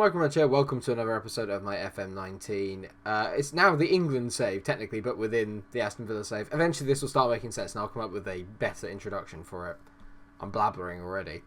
MikeRo here. Welcome to another episode of my FM19. It's now the England save, technically, but within the Aston Villa save. Eventually this will start making sense and I'll come up with a better introduction for it. I'm blabbering already.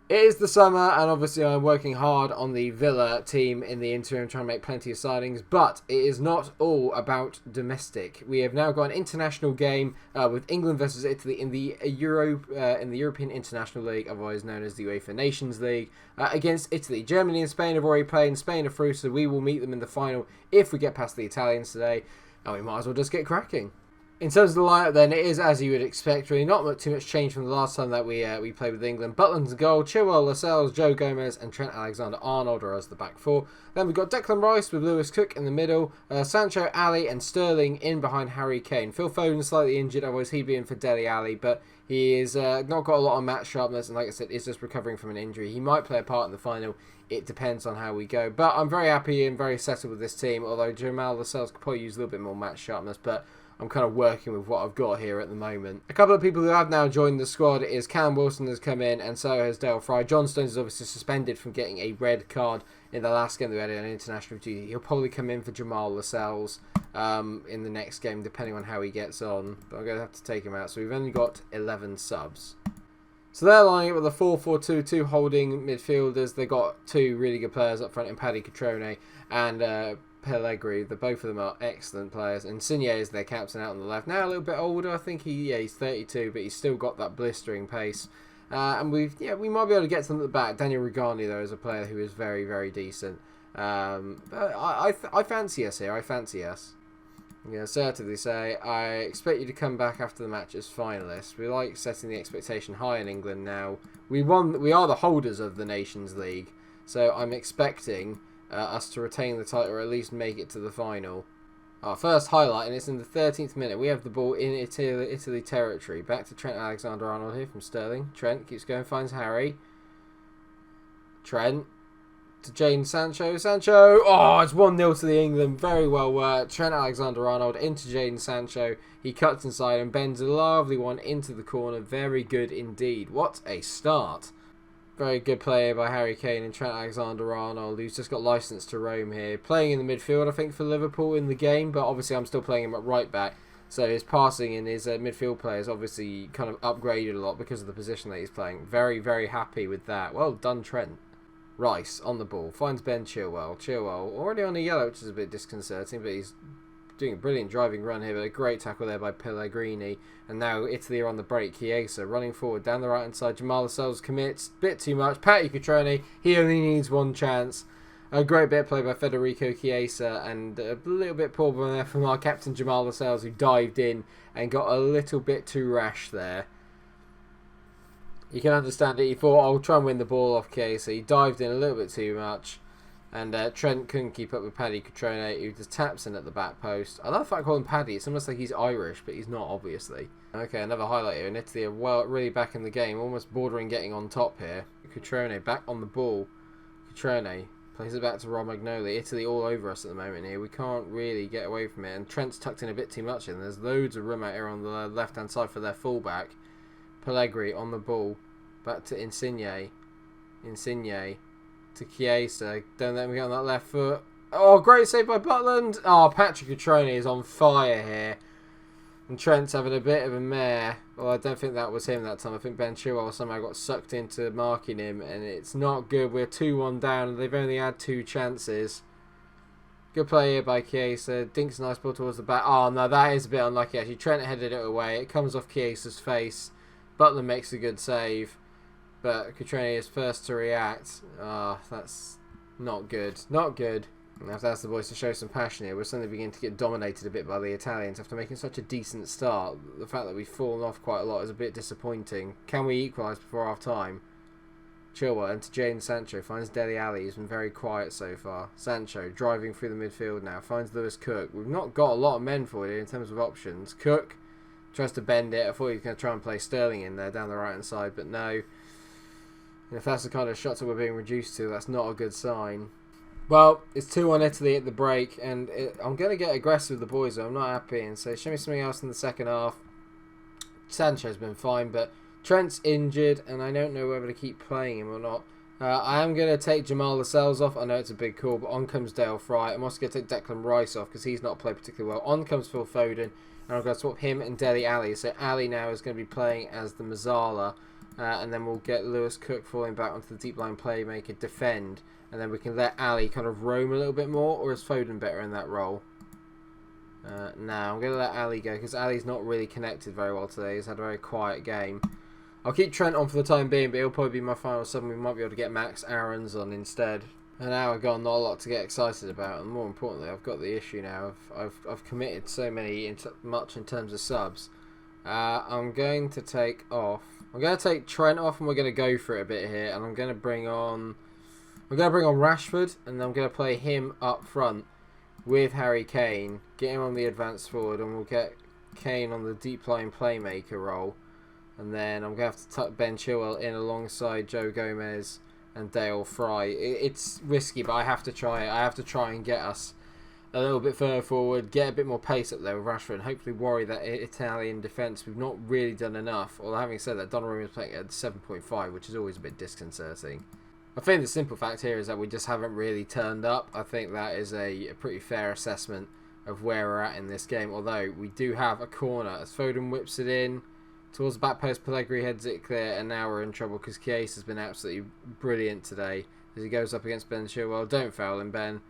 It is the summer and obviously I'm working hard on the Villa team in the interim, trying to make plenty of signings, but it is not all about domestic. We have now got an international game with England versus Italy in the European International League, otherwise known as the UEFA Nations League, against Italy. Germany and Spain have already played and Spain are through, so we will meet them in the final if we get past the Italians today, and we might as well just get cracking. In terms of the lineup then, it is as you would expect, really not too much change from the last time that we played with England. Butland's goal, Chilwell, Lascelles, Joe Gomez and Trent Alexander-Arnold are as the back four. Then we've got Declan Rice with Lewis Cook in the middle, Sancho, Ali and Sterling in behind Harry Kane. Phil Foden slightly injured, otherwise he'd be in for Dele Alli, but he is not got a lot of match sharpness and like I said, is just recovering from an injury. He might play a part in the final. It depends on how we go. But I'm very happy and very settled with this team, although Jamal Lascelles could probably use a little bit more match sharpness, but I'm kind of working with what I've got here at the moment. A couple of people who have now joined the squad is Callum Wilson has come in and so has Dale Fry. John Stones is obviously suspended from getting a red card in the last game that we had on international duty. He'll probably come in for Jamal Lascelles in the next game depending on how he gets on. But I'm going to have to take him out. So we've only got 11 subs. So they're lining up with a 4-4-2, two holding midfielders. They've got two really good players up front in Paddy Catrone and Pellegrini. Both of them are excellent players. And Insigne is their captain out on the left. Now a little bit older. I think he's 32, but he's still got that blistering pace. And we might be able to get some at the back. Daniel Rugani, though, is a player who is very, very decent. But I fancy us here. I fancy us. I'm going to assertively say, I expect you to come back after the match as finalists. We like setting the expectation high in England now. We are the holders of the Nations League, so I'm expecting us to retain the title or at least make it to the final. Our first highlight, and it's in the 13th minute. We have the ball in Italy territory. Back to Trent Alexander-Arnold here from Sterling. Trent keeps going, finds Harry. Trent to Jadon Sancho. Sancho! Oh, it's 1-0 to the England. Very well worked. Trent Alexander-Arnold into Jadon Sancho. He cuts inside and bends a lovely one into the corner. Very good indeed. What a start. Very good play by Harry Kane and Trent Alexander-Arnold, who's just got licence to roam here. Playing in the midfield, I think, for Liverpool in the game, but obviously I'm still playing him at right back. So his passing and his midfield play is obviously kind of upgraded a lot because of the position that he's playing. Very, very happy with that. Well done, Trent. Rice on the ball, finds Ben Chilwell. Chilwell already on a yellow, which is a bit disconcerting, but he's doing a brilliant driving run here, but a great tackle there by Pellegrini. And now Italy are on the break. Chiesa running forward down the right hand side. Jamal Lascelles commits, bit too much. Paddy Catrone, he only needs one chance. A great bit of play by Federico Chiesa, and a little bit poor there from our captain Jamal Lascelles, who dived in and got a little bit too rash there. You can understand it. He thought, I'll try and win the ball off Chiesa. He dived in a little bit too much. And Trent couldn't keep up with Paddy Catrone, who just taps in at the back post. I love the fact I call him Paddy. It's almost like he's Irish, but he's not, obviously. Okay, another highlight here. And Italy are really back in the game, almost bordering getting on top here. Catrone back on the ball. Catrone plays it back to Romagnoli. Italy all over us at the moment here. We can't really get away from it. And Trent's tucked in a bit too much in. There's loads of room out here on the left-hand side for their fullback. Pellegrini on the ball. Back to Insigne. Insigne to Chiesa. Don't let me get on that left foot. Oh, great save by Butland. Oh, Patrick Catrone is on fire here. And Trent's having a bit of a mare. Well, I don't think that was him that time. I think Ben Chilwell somehow got sucked into marking him. And it's not good. We're 2-1 down. And they've only had 2 chances. Good play here by Chiesa. Dinks a nice ball towards the back. Oh, no, that is a bit unlucky, actually. Trent headed it away. It comes off Chiesa's face. Butland makes a good save. But Catrone is first to react. Ah, that's not good. Not good. I have to ask the boys to show some passion here. We're suddenly beginning to get dominated a bit by the Italians after making such a decent start. The fact that we've fallen off quite a lot is a bit disappointing. Can we equalise before half time? Chilwell into Jadon Sancho. Finds Dele Alli. He's been very quiet so far. Sancho driving through the midfield now. Finds Lewis Cook. We've not got a lot of men forward here in terms of options. Cook tries to bend it. I thought he was going to try and play Sterling in there down the right hand side, but no. And if that's the kind of shots that we're being reduced to, that's not a good sign. Well, it's 2-1 Italy at the break, and I'm going to get aggressive with the boys, though. I'm not happy, and so show me something else in the second half. Sancho's been fine, but Trent's injured, and I don't know whether to keep playing him or not. I am going to take Jamal Lascelles off. I know it's a big call, but on comes Dale Fry. I'm also going to take Declan Rice off because he's not played particularly well. On comes Phil Foden, and I'm going to swap him and Dele Alli. So Ali now is going to be playing as the Mazzala, and then we'll get Lewis Cook falling back onto the deep line playmaker defend, and then we can let Ali kind of roam a little bit more, or is Foden better in that role? Now I'm going to let Ali go because Ali's not really connected very well today. He's had a very quiet game. I'll keep Trent on for the time being, but he'll probably be my final 7. We might be able to get Max Aarons on instead. An hour gone, not a lot to get excited about, and more importantly, I've got the issue now. I've committed so much in terms of subs. I'm going to take Trent off, and we're going to go for it a bit here. And I'm going to bring on Rashford, and I'm going to play him up front with Harry Kane. Get him on the advanced forward, and we'll get Kane on the deep line playmaker role. And then I'm going to have to tuck Ben Chilwell in alongside Joe Gomez and Dale Fry. It's risky, but I have to try it. I have to try and get us a little bit further forward, get a bit more pace up there with Rashford, and hopefully worry that Italian defence. We've not really done enough. Although having said that, Donnarumma is playing at 7.5, which is always a bit disconcerting. I think the simple fact here is that we just haven't really turned up. I think that is a pretty fair assessment of where we're at in this game. Although we do have a corner as Foden whips it in towards the back post, Pellegrini heads it clear, and now we're in trouble because Chiesa has been absolutely brilliant today as he goes up against Ben Chilwell. Don't foul him, Ben.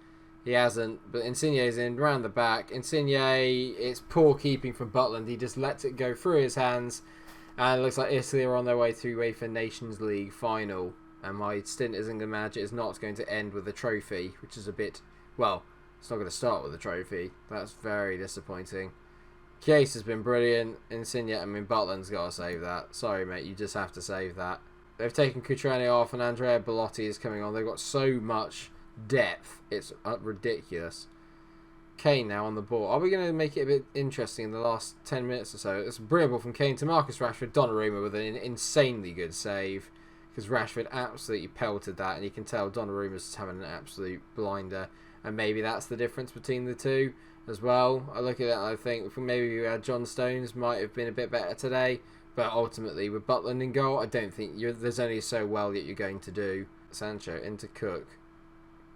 He hasn't, but Insigne's in, round the back. Insigne, it's poor keeping from Butland. He just lets it go through his hands, and it looks like Italy are on their way through UEFA Nations League final. And my stint as England manager is not going to end with a trophy, which is a bit, well, it's not going to start with a trophy. That's very disappointing. Case has been brilliant. Insigne, Butland's got to save that. Sorry, mate, you just have to save that. They've taken Cutrone off, and Andrea Bellotti is coming on. They've got so much depth. It's ridiculous. Kane now on the ball. Are we going to make it a bit interesting in the last 10 minutes or so? It's a brilliant ball from Kane to Marcus Rashford. Donnarumma with an insanely good save, because Rashford absolutely pelted that, and you can tell Donnarumma's having an absolute blinder, and maybe that's the difference between the two as well. I look at that and I think maybe John Stones might have been a bit better today, but ultimately with Butland in goal, I don't think there's only so well that you're going to do. Sancho into Cook.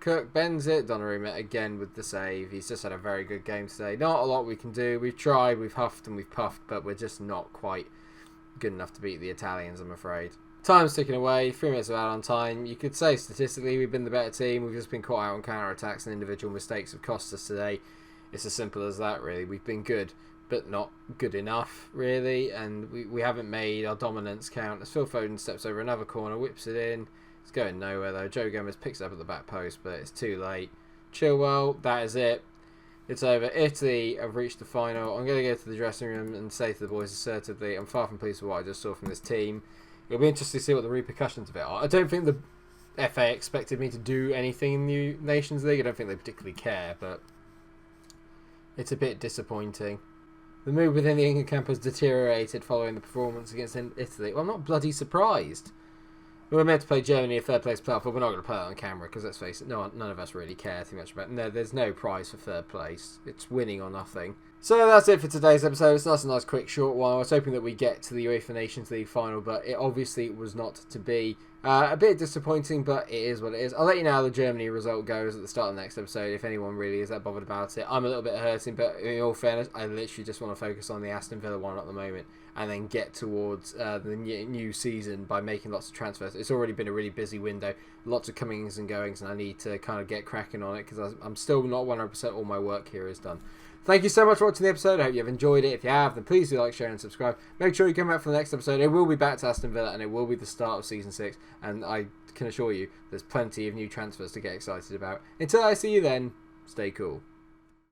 Cook bends it. Donnarumma again with the save. He's just had a very good game today. Not a lot we can do. We've tried, we've huffed and we've puffed, but we're just not quite good enough to beat the Italians, I'm afraid. Time's ticking away, 3 minutes of out on time. You could say statistically we've been the better team. We've just been caught out on counter-attacks, and individual mistakes have cost us today. It's as simple as that, really. We've been good, but not good enough, really. And we haven't made our dominance count. As Phil Foden steps over another corner, whips it in. It's going nowhere, though. Joe Gomez picks it up at the back post, but it's too late. Chilwell, that is it. It's over. Italy have reached the final. I'm going to go to the dressing room and say to the boys assertively, I'm far from pleased with what I just saw from this team. It'll be interesting to see what the repercussions of it are. I don't think the FA expected me to do anything in the Nations League. I don't think they particularly care, but it's a bit disappointing. The mood within the England camp has deteriorated following the performance against Italy. Well, I'm not bloody surprised. We were meant to play Germany a third place playoff, but we're not going to play it on camera because, let's face it, none of us really care too much about it. No, there's no prize for third place. It's winning or nothing. So that's it for today's episode. It's a nice quick short one. I was hoping that we get to the UEFA Nations League final, but it obviously was not to be. A bit disappointing, but it is what it is. I'll let you know how the Germany result goes at the start of the next episode if anyone really is that bothered about it. I'm a little bit hurting, but in all fairness, I literally just want to focus on the Aston Villa one at the moment and then get towards the new season by making lots of transfers. It's already been a really busy window, lots of comings and goings, and I need to kind of get cracking on it because I'm still not 100% all my work here is done. Thank you so much for watching the episode. I hope you've enjoyed it. If you have, then please do like, share and subscribe. Make sure you come back for the next episode. It will be back to Aston Villa and it will be the start of Season 6. And I can assure you there's plenty of new transfers to get excited about. Until I see you then, stay cool.